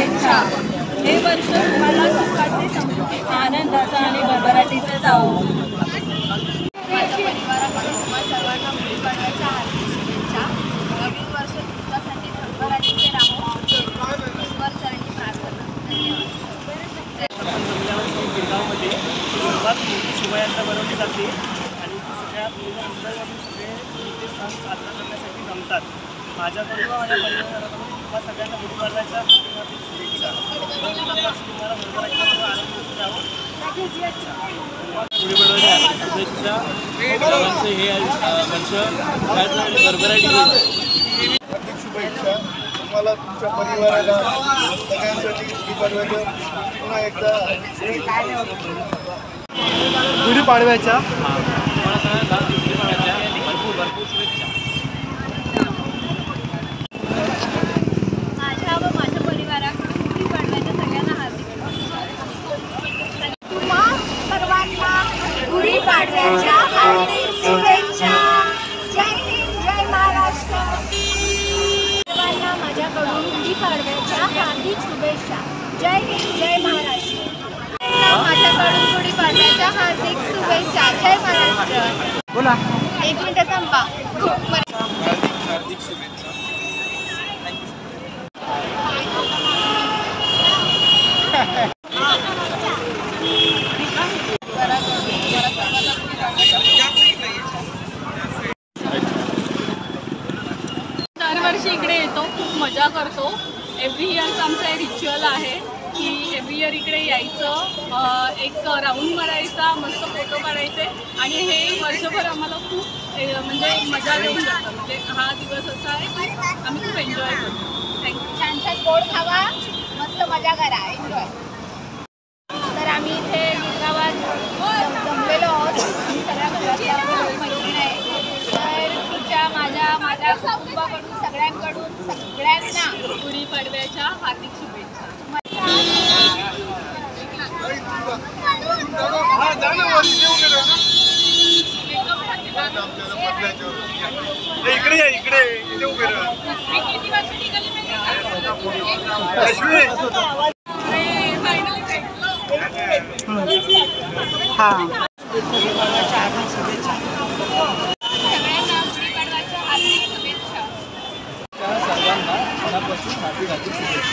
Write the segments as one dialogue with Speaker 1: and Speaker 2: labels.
Speaker 1: शुभेच्छा। हे वर्ष तुम्हाला सुखाचे, समृद्धीचे, आनंदाचा आणि भरभराटीचे जावो। माझ्या परिवाराकडून तुम्हा सर्वांना गुढीपाडव्याच्या हार्दिक शुभेच्छा। नवीन वर्ष तुमच्यासाठी भरभराटीचे राहो ईश्वर चरणी प्रार्थना।
Speaker 2: गिरगावमध्ये सर्वात मोठी शोभायात्रा बनवली जाते आणि सगळ्या अंतर्गत सगळे ते सण साजरा करण्यासाठी जमतात। माझ्याकडून माझ्या परिवाराकडून तुम्हा सगळ्यांना गुढीपाडव्याच्या हार्दिक शुभेच्छा। तुम्हाला भरभराटीचा आनंद जावो। गुढीपाडव्याच्या शुभेच्छा। सर्वांचे हे वर्ष भरभराटी
Speaker 3: हार्दिक शुभेच्छा तुम्हाला, तुमच्या परिवाराला, सगळ्यांसाठी गुढीपाडव्याच्या पुन्हा एकदा
Speaker 2: गुढीपाडव्याच्या
Speaker 1: भरपूर शुभेच्छा। माझ्या व माझ्या परिवाराकडून गुढीपाडव्याच्या सगळ्यांना हार्दिक शुभेच्छा।
Speaker 4: तुम्हा सर्वांना गुढीपाडव्याच्या हार्दिक शुभेच्छा। जय हिंद, जय महाराष्ट्र। सर्वांना माझ्याकडून गुढीपाडव्याच्या हार्दिक शुभेच्छा। जय हिंद, जय महाराष्ट्र। माझ्याकडून गुढीपाडव्याच्या हार्दिक शुभेच्छा। जय महाराष्ट्र।
Speaker 2: बोला,
Speaker 4: एक मिनिट थांबा।
Speaker 3: हार्दिक शुभेच्छा।
Speaker 1: दरवर्षी इकडे येतो, खूप मजा करतो। एव्हरी इयरचा आमचा हे रिच्युअल आहे की एव्हरी इयर इकडे यायचं, एक राऊंड मारायचा, मस्त फोटो काढायचे आणि हे वर्षभर आम्हाला खूप म्हणजे मजा देऊन जातं। म्हणजे हा दिवस असा आहे की आम्ही खूप एन्जॉय करतो। थँक्यू।
Speaker 4: छान छान गोड खावा, मस्त मजा करा, एन्जॉय। तर आम्ही इथे गिरगावात जमलेलो आहोत। आम्ही सगळ्या घरातल्या मैत्रिणी आहे। तर तिच्या माझ्या कुटुंबाकडून सगळ्यांना
Speaker 1: गुढीपाडव्याच्या हार्दिक शुभेच्छा।
Speaker 3: इकडे या, इकडे उभे राहा।
Speaker 2: सर्वांना मनापासून हार्दिक शुभेच्छा।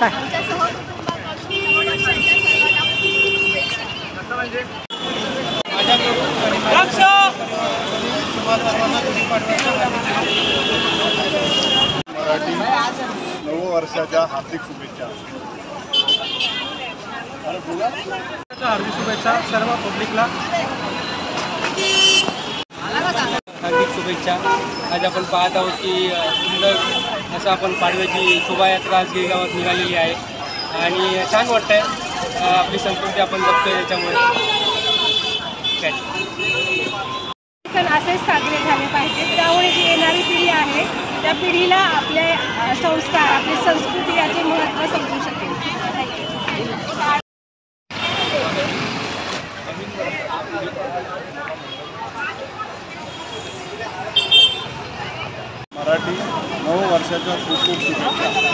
Speaker 4: आमच्या सहकुटुंबाकडून नववर्षाच्या सर्वांना शुभेच्छा।
Speaker 2: माझ्याकडून तुम्हा सर्वांना गुढीपाडव्याच्या
Speaker 3: मराठी नववर्षाच्या हार्दिक शुभेच्छा।
Speaker 2: हार्दिक शुभेच्छा सर्व पब्लिकला। हार्दिक शुभेच्छा। आज आपण पाहत आहोत की सुंदर असं आपण पाडव्याची शोभायात्रा आज गिरगावात निघालेली आहे आणि छान वाटतं आहे। आपली संस्कृती आपण जपतोय त्याच्यामुळे।
Speaker 5: सण असेच साजरे झाले पाहिजे, त्यामुळे जी येणारी पिढी आहे त्या पिढीला आपले संस्कार, आपली संस्कृती याचे महत्त्व समजू शकेल।
Speaker 3: मराठी नववर्षाच्या खूप खूप शुभेच्छा।